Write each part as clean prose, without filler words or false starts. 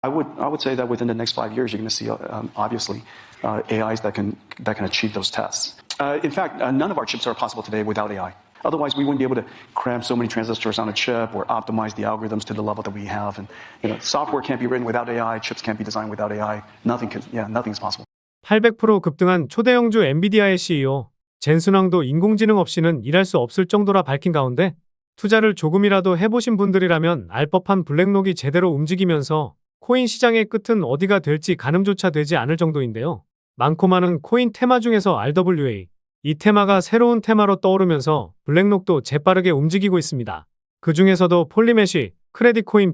I would say that within the next 5 years, you're going to see, obviously, AIs that can achieve those tests. In fact, none of our chips are possible today without AI. Otherwise, we wouldn't be able to cram so many transistors on a chip or optimize the algorithms to the level that we have. And software can't be written without AI. Chips can't be designed without AI. Nothing's possible. 800% 급등한 초대형주 엔비디아의 CEO 젠순왕도 인공지능 없이는 일할 수 없을 정도라 밝힌 가운데 투자를 조금이라도 해보신 분들이라면 알 법한 블랙록이 제대로 움직이면서 코인 시장의 끝은 어디가 될지 가늠조차 되지 않을 정도인데요. 많고 많은 코인 테마 중에서 RWA, 이 테마가 새로운 테마로 떠오르면서 블랙록도 재빠르게 움직이고 있습니다. 그 중에서도 폴리메쉬, 크레딧코인,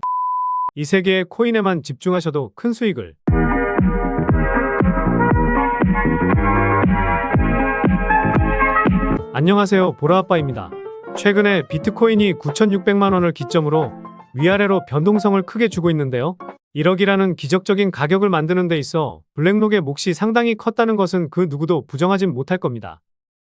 이 세 개의 코인에만 집중하셔도 큰 수익을. 안녕하세요, 보라아빠입니다. 최근에 비트코인이 9,600만 원을 기점으로 위아래로 변동성을 크게 주고 있는데요. 1억이라는 기적적인 가격을 만드는 데 있어 블랙록의 몫이 상당히 컸다는 것은 그 누구도 부정하진 못할 겁니다.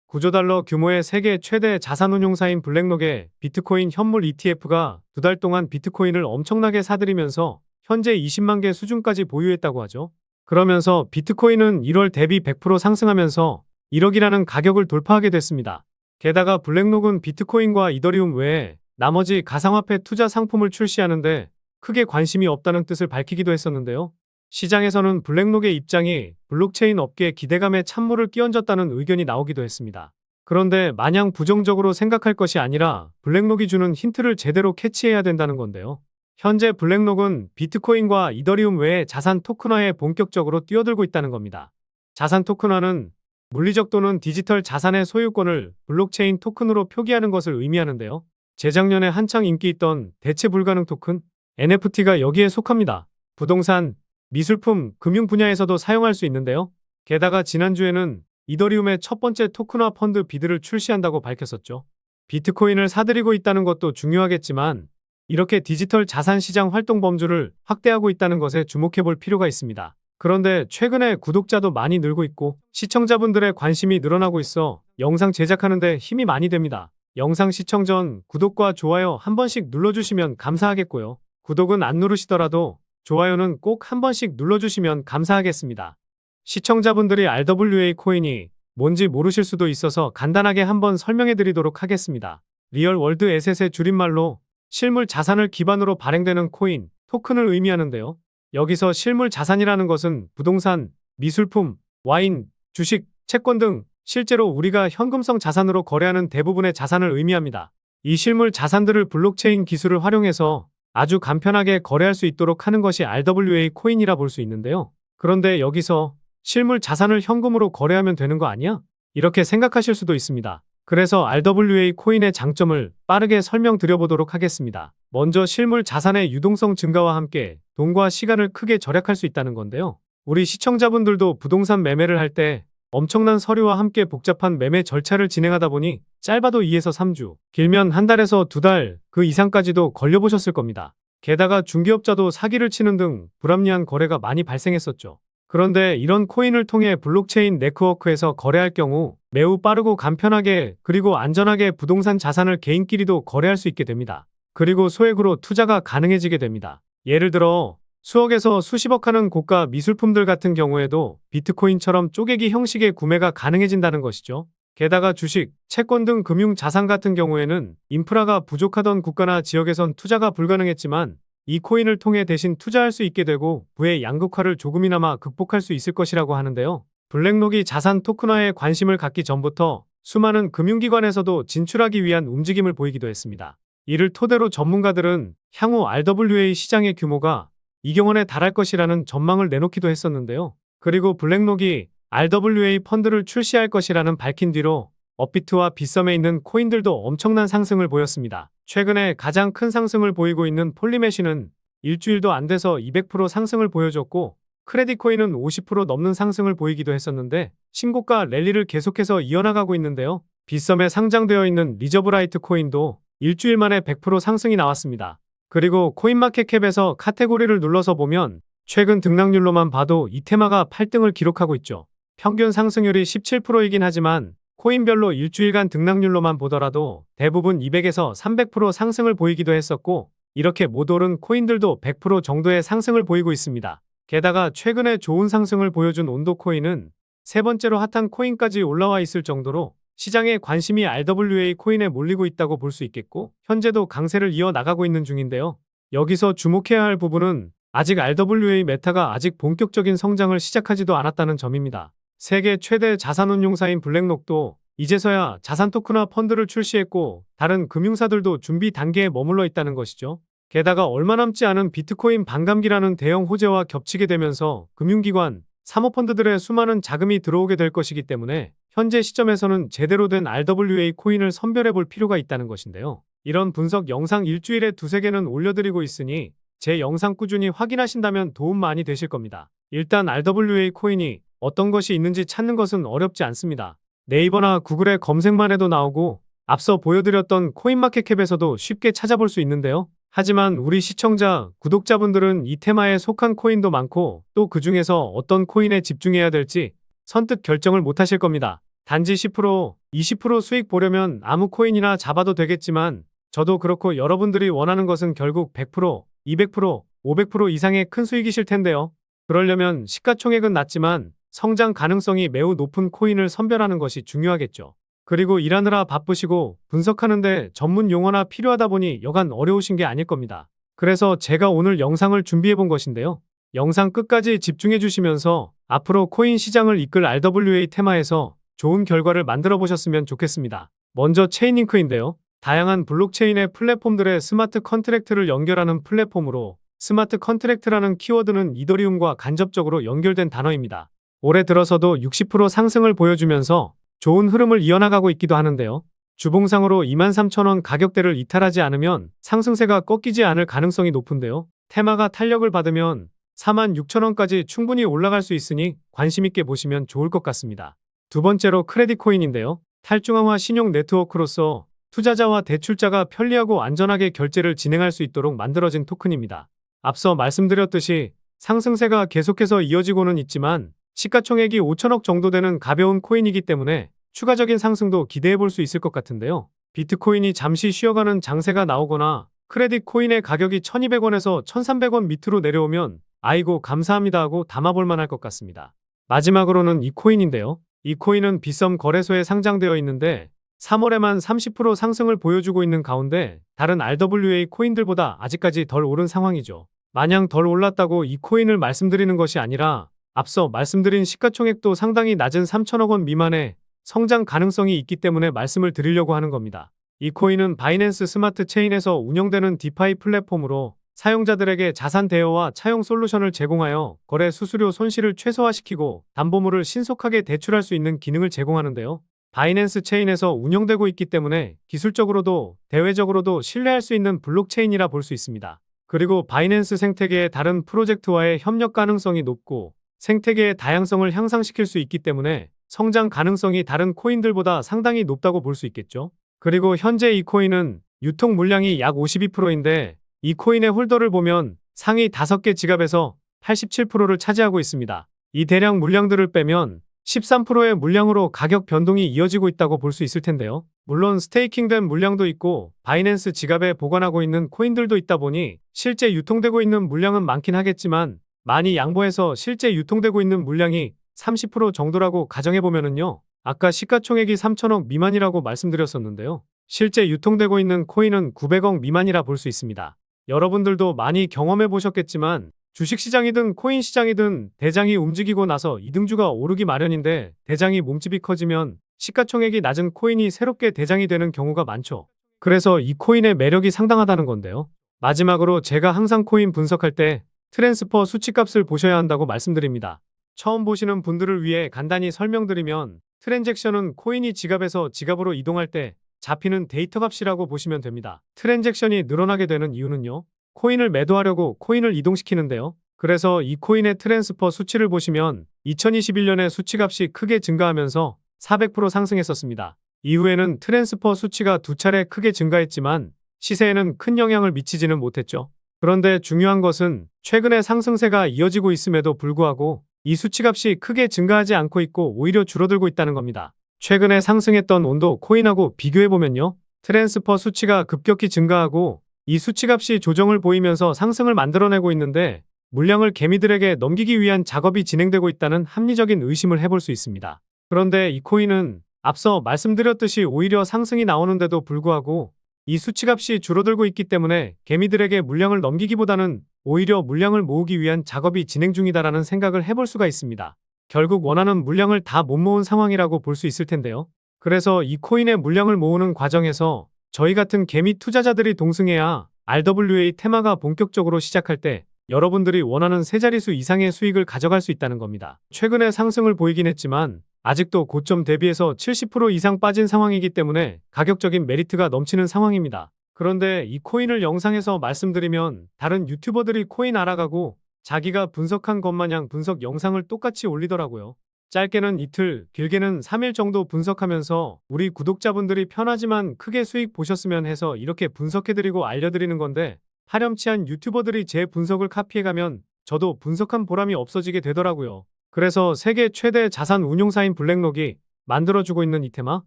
9조 달러 규모의 세계 최대 자산운용사인 블랙록의 비트코인 현물 ETF가 2달 동안 비트코인을 엄청나게 사들이면서 현재 20만 개 수준까지 보유했다고 하죠. 그러면서 비트코인은 1월 대비 100% 상승하면서 1억이라는 가격을 돌파하게 됐습니다. 게다가 블랙록은 비트코인과 이더리움 외에 나머지 가상화폐 투자 상품을 출시하는데 크게 관심이 없다는 뜻을 밝히기도 했었는데요. 시장에서는 블랙록의 입장이 블록체인 업계의 기대감에 찬물을 끼얹었다는 의견이 나오기도 했습니다. 그런데 마냥 부정적으로 생각할 것이 아니라 블랙록이 주는 힌트를 제대로 캐치해야 된다는 건데요. 현재 블랙록은 비트코인과 이더리움 외에 자산 토큰화에 본격적으로 뛰어들고 있다는 겁니다. 자산 토큰화는 물리적 또는 디지털 자산의 소유권을 블록체인 토큰으로 표기하는 것을 의미하는데요. 재작년에 한창 인기 있던 대체 불가능 토큰, NFT가 여기에 속합니다. 부동산, 미술품, 금융 분야에서도 사용할 수 있는데요. 게다가 지난주에는 이더리움의 첫 번째 토큰화 펀드 비드를 출시한다고 밝혔었죠. 비트코인을 사들이고 있다는 것도 중요하겠지만 이렇게 디지털 자산 시장 활동 범주를 확대하고 있다는 것에 주목해 볼 필요가 있습니다. 그런데 최근에 구독자도 많이 늘고 있고 시청자분들의 관심이 늘어나고 있어 영상 제작하는 데 힘이 많이 됩니다. 영상 시청 전 구독과 좋아요 한 번씩 눌러주시면 감사하겠고요. 구독은 안 누르시더라도 좋아요는 꼭 한 번씩 눌러주시면 감사하겠습니다. 시청자분들이 RWA 코인이 뭔지 모르실 수도 있어서 간단하게 한번 설명해 드리도록 하겠습니다. 리얼 월드 에셋의 줄임말로 실물 자산을 기반으로 발행되는 코인, 토큰을 의미하는데요. 여기서 실물 자산이라는 것은 부동산, 미술품, 와인, 주식, 채권 등 실제로 우리가 현금성 자산으로 거래하는 대부분의 자산을 의미합니다. 이 실물 자산들을 블록체인 기술을 활용해서 아주 간편하게 거래할 수 있도록 하는 것이 RWA 코인이라 볼 수 있는데요. 그런데 여기서 실물 자산을 현금으로 거래하면 되는 거 아니야? 이렇게 생각하실 수도 있습니다. 그래서 RWA 코인의 장점을 빠르게 설명드려보도록 하겠습니다. 먼저 실물 자산의 유동성 증가와 함께 돈과 시간을 크게 절약할 수 있다는 건데요. 우리 시청자분들도 부동산 매매를 할 때 엄청난 서류와 함께 복잡한 매매 절차를 진행하다 보니 짧아도 2에서 3주, 길면 한 달에서 2달, 그 이상까지도 걸려보셨을 겁니다. 게다가 중개업자도 사기를 치는 등 불합리한 거래가 많이 발생했었죠. 그런데 이런 코인을 통해 블록체인 네트워크에서 거래할 경우 매우 빠르고 간편하게 그리고 안전하게 부동산 자산을 개인끼리도 거래할 수 있게 됩니다. 그리고 소액으로 투자가 가능해지게 됩니다. 예를 들어 수억에서 수십억 하는 고가 미술품들 같은 경우에도 비트코인처럼 쪼개기 형식의 구매가 가능해진다는 것이죠. 게다가 주식, 채권 등 금융 자산 같은 경우에는 인프라가 부족하던 국가나 지역에선 투자가 불가능했지만 이 코인을 통해 대신 투자할 수 있게 되고 부의 양극화를 조금이나마 극복할 수 있을 것이라고 하는데요. 블랙록이 자산 토큰화에 관심을 갖기 전부터 수많은 금융기관에서도 진출하기 위한 움직임을 보이기도 했습니다. 이를 토대로 전문가들은 향후 RWA 시장의 규모가 2조 원에 달할 것이라는 전망을 내놓기도 했었는데요. 그리고 블랙록이 RWA 펀드를 출시할 것이라는 밝힌 뒤로 업비트와 빗썸에 있는 코인들도 엄청난 상승을 보였습니다. 최근에 가장 큰 상승을 보이고 있는 폴리메쉬는 일주일도 안 돼서 200% 상승을 보여줬고 크레딧코인은 50% 넘는 상승을 보이기도 했었는데 신고가 랠리를 계속해서 이어나가고 있는데요. 빗썸에 상장되어 있는 리저브라이트 코인도 일주일 만에 100% 상승이 나왔습니다. 그리고 코인마켓캡에서 카테고리를 눌러서 보면 최근 등락률로만 봐도 이 테마가 8등을 기록하고 있죠. 평균 상승률이 17%이긴 하지만 코인별로 일주일간 등락률로만 보더라도 대부분 200에서 300% 상승을 보이기도 했었고 이렇게 못 오른 코인들도 100% 정도의 상승을 보이고 있습니다. 게다가 최근에 좋은 상승을 보여준 온도 코인은 세 번째로 핫한 코인까지 올라와 있을 정도로 시장의 관심이 RWA 코인에 몰리고 있다고 볼 수 있겠고 현재도 강세를 이어나가고 있는 중인데요. 여기서 주목해야 할 부분은 아직 RWA 메타가 아직 본격적인 성장을 시작하지도 않았다는 점입니다. 세계 최대 자산운용사인 블랙록도 이제서야 자산 토크나 펀드를 출시했고 다른 금융사들도 준비 단계에 머물러 있다는 것이죠. 게다가 얼마 남지 않은 비트코인 반감기라는 대형 호재와 겹치게 되면서 금융기관, 사모펀드들의 수많은 자금이 들어오게 될 것이기 때문에 현재 시점에서는 제대로 된 RWA 코인을 선별해 볼 필요가 있다는 것인데요. 이런 분석 영상 일주일에 두세 개는 올려드리고 있으니 제 영상 꾸준히 확인하신다면 도움 많이 되실 겁니다. 일단 RWA 코인이 어떤 것이 있는지 찾는 것은 어렵지 않습니다. 네이버나 구글에 검색만 해도 나오고 앞서 보여드렸던 코인마켓캡에서도 쉽게 찾아볼 수 있는데요. 하지만 우리 시청자, 구독자분들은 이 테마에 속한 코인도 많고 또 그 중에서 어떤 코인에 집중해야 될지 선뜻 결정을 못 하실 겁니다. 단지 10%, 20% 수익 보려면 아무 코인이나 잡아도 되겠지만 저도 그렇고 여러분들이 원하는 것은 결국 100%, 200%, 500% 이상의 큰 수익이실 텐데요. 그러려면 시가총액은 낮지만 성장 가능성이 매우 높은 코인을 선별하는 것이 중요하겠죠. 그리고 일하느라 바쁘시고 분석하는데 전문 용어나 필요하다 보니 여간 어려우신 게 아닐 겁니다. 그래서 제가 오늘 영상을 준비해 본 것인데요. 영상 끝까지 집중해 주시면서 앞으로 코인 시장을 이끌 RWA 테마에서 좋은 결과를 만들어 보셨으면 좋겠습니다. 먼저 체인링크인데요. 다양한 블록체인의 플랫폼들의 스마트 컨트랙트를 연결하는 플랫폼으로 스마트 컨트랙트라는 키워드는 이더리움과 간접적으로 연결된 단어입니다. 올해 들어서도 60% 상승을 보여주면서 좋은 흐름을 이어나가고 있기도 하는데요. 주봉상으로 23,000원 가격대를 이탈하지 않으면 상승세가 꺾이지 않을 가능성이 높은데요. 테마가 탄력을 받으면 46,000원까지 충분히 올라갈 수 있으니 관심있게 보시면 좋을 것 같습니다. 두 번째로 크레딧 코인인데요. 탈중앙화 신용 네트워크로서 투자자와 대출자가 편리하고 안전하게 결제를 진행할 수 있도록 만들어진 토큰입니다. 앞서 말씀드렸듯이 상승세가 계속해서 이어지고는 있지만 시가총액이 5천억 정도 되는 가벼운 코인이기 때문에 추가적인 상승도 기대해 볼 수 있을 것 같은데요. 비트코인이 잠시 쉬어가는 장세가 나오거나 크레딧 코인의 가격이 1200원에서 1300원 밑으로 내려오면 아이고 감사합니다 하고 담아볼 만할 것 같습니다. 마지막으로는 이 코인인데요. 이 코인은 빗썸 거래소에 상장되어 있는데 3월에만 30% 상승을 보여주고 있는 가운데 다른 RWA 코인들보다 아직까지 덜 오른 상황이죠. 마냥 덜 올랐다고 이 코인을 말씀드리는 것이 아니라 앞서 말씀드린 시가총액도 상당히 낮은 3천억 원 미만의 성장 가능성이 있기 때문에 말씀을 드리려고 하는 겁니다. 이 코인은 바이낸스 스마트 체인에서 운영되는 디파이 플랫폼으로 사용자들에게 자산 대여와 차용 솔루션을 제공하여 거래 수수료 손실을 최소화시키고 담보물을 신속하게 대출할 수 있는 기능을 제공하는데요. 바이낸스 체인에서 운영되고 있기 때문에 기술적으로도 대외적으로도 신뢰할 수 있는 블록체인이라 볼 수 있습니다. 그리고 바이낸스 생태계의 다른 프로젝트와의 협력 가능성이 높고 생태계의 다양성을 향상시킬 수 있기 때문에 성장 가능성이 다른 코인들보다 상당히 높다고 볼 수 있겠죠. 그리고 현재 이 코인은 유통 물량이 약 52%인데 이 코인의 홀더를 보면 상위 5개 지갑에서 87%를 차지하고 있습니다. 이 대량 물량들을 빼면 13%의 물량으로 가격 변동이 이어지고 있다고 볼 수 있을 텐데요. 물론 스테이킹된 물량도 있고 바이낸스 지갑에 보관하고 있는 코인들도 있다 보니 실제 유통되고 있는 물량은 많긴 하겠지만 많이 양보해서 실제 유통되고 있는 물량이 30% 정도라고 가정해보면은요. 아까 시가총액이 3천억 미만이라고 말씀드렸었는데요. 실제 유통되고 있는 코인은 900억 미만이라 볼 수 있습니다. 여러분들도 많이 경험해 보셨겠지만 주식시장이든 코인시장이든 대장이 움직이고 나서 이등주가 오르기 마련인데 대장이 몸집이 커지면 시가총액이 낮은 코인이 새롭게 대장이 되는 경우가 많죠. 그래서 이 코인의 매력이 상당하다는 건데요. 마지막으로 제가 항상 코인 분석할 때 트랜스퍼 수치값을 보셔야 한다고 말씀드립니다. 처음 보시는 분들을 위해 간단히 설명드리면 트랜잭션은 코인이 지갑에서 지갑으로 이동할 때 잡히는 데이터 값이라고 보시면 됩니다. 트랜잭션이 늘어나게 되는 이유는요. 코인을 매도하려고 코인을 이동시키는데요. 그래서 이 코인의 트랜스퍼 수치를 보시면 2021년에 수치값이 크게 증가하면서 400% 상승했었습니다. 이후에는 트랜스퍼 수치가 두 차례 크게 증가했지만 시세에는 큰 영향을 미치지는 못했죠. 그런데 중요한 것은 최근에 상승세가 이어지고 있음에도 불구하고 이 수치값이 크게 증가하지 않고 있고 오히려 줄어들고 있다는 겁니다. 최근에 상승했던 온도 코인하고 비교해보면요. 트랜스퍼 수치가 급격히 증가하고 이 수치값이 조정을 보이면서 상승을 만들어내고 있는데 물량을 개미들에게 넘기기 위한 작업이 진행되고 있다는 합리적인 의심을 해볼 수 있습니다. 그런데 이 코인은 앞서 말씀드렸듯이 오히려 상승이 나오는데도 불구하고 이 수치값이 줄어들고 있기 때문에 개미들에게 물량을 넘기기보다는 오히려 물량을 모으기 위한 작업이 진행 중이다라는 생각을 해볼 수가 있습니다. 결국 원하는 물량을 다 못 모은 상황이라고 볼 수 있을 텐데요. 그래서 이 코인의 물량을 모으는 과정에서 저희 같은 개미 투자자들이 동승해야 RWA 테마가 본격적으로 시작할 때 여러분들이 원하는 세 자릿수 이상의 수익을 가져갈 수 있다는 겁니다. 최근에 상승을 보이긴 했지만 아직도 고점 대비해서 70% 이상 빠진 상황이기 때문에 가격적인 메리트가 넘치는 상황입니다. 그런데 이 코인을 영상에서 말씀드리면 다른 유튜버들이 코인 알아가고 자기가 분석한 것 마냥 분석 영상을 똑같이 올리더라고요. 짧게는 이틀, 길게는 3일 정도 분석하면서 우리 구독자분들이 편하지만 크게 수익 보셨으면 해서 이렇게 분석해드리고 알려드리는 건데 파렴치한 유튜버들이 제 분석을 카피해가면 저도 분석한 보람이 없어지게 되더라고요. 그래서 세계 최대 자산 운용사인 블랙록이 만들어주고 있는 이 테마,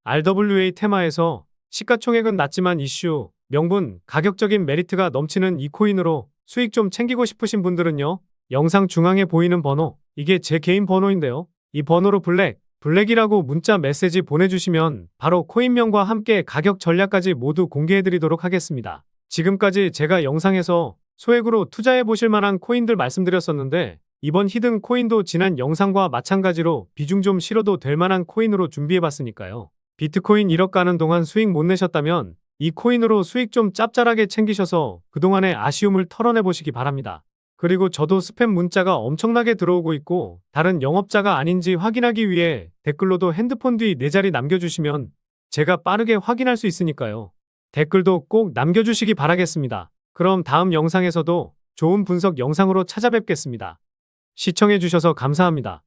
RWA 테마에서 시가총액은 낮지만 이슈, 명분, 가격적인 메리트가 넘치는 이 코인으로 수익 좀 챙기고 싶으신 분들은요. 영상 중앙에 보이는 번호, 이게 제 개인 번호인데요. 이 번호로 블랙이라고 문자 메시지 보내주시면 바로 코인명과 함께 가격 전략까지 모두 공개해드리도록 하겠습니다. 지금까지 제가 영상에서 소액으로 투자해 보실 만한 코인들 말씀드렸었는데 이번 히든 코인도 지난 영상과 마찬가지로 비중 좀 실어도 될 만한 코인으로 준비해봤으니까요. 비트코인 1억 가는 동안 수익 못 내셨다면 이 코인으로 수익 좀 짭짤하게 챙기셔서 그동안의 아쉬움을 털어내 보시기 바랍니다. 그리고 저도 스팸 문자가 엄청나게 들어오고 있고 다른 영업자가 아닌지 확인하기 위해 댓글로도 핸드폰 뒤 4자리 남겨주시면 제가 빠르게 확인할 수 있으니까요. 댓글도 꼭 남겨주시기 바라겠습니다. 그럼 다음 영상에서도 좋은 분석 영상으로 찾아뵙겠습니다. 시청해주셔서 감사합니다.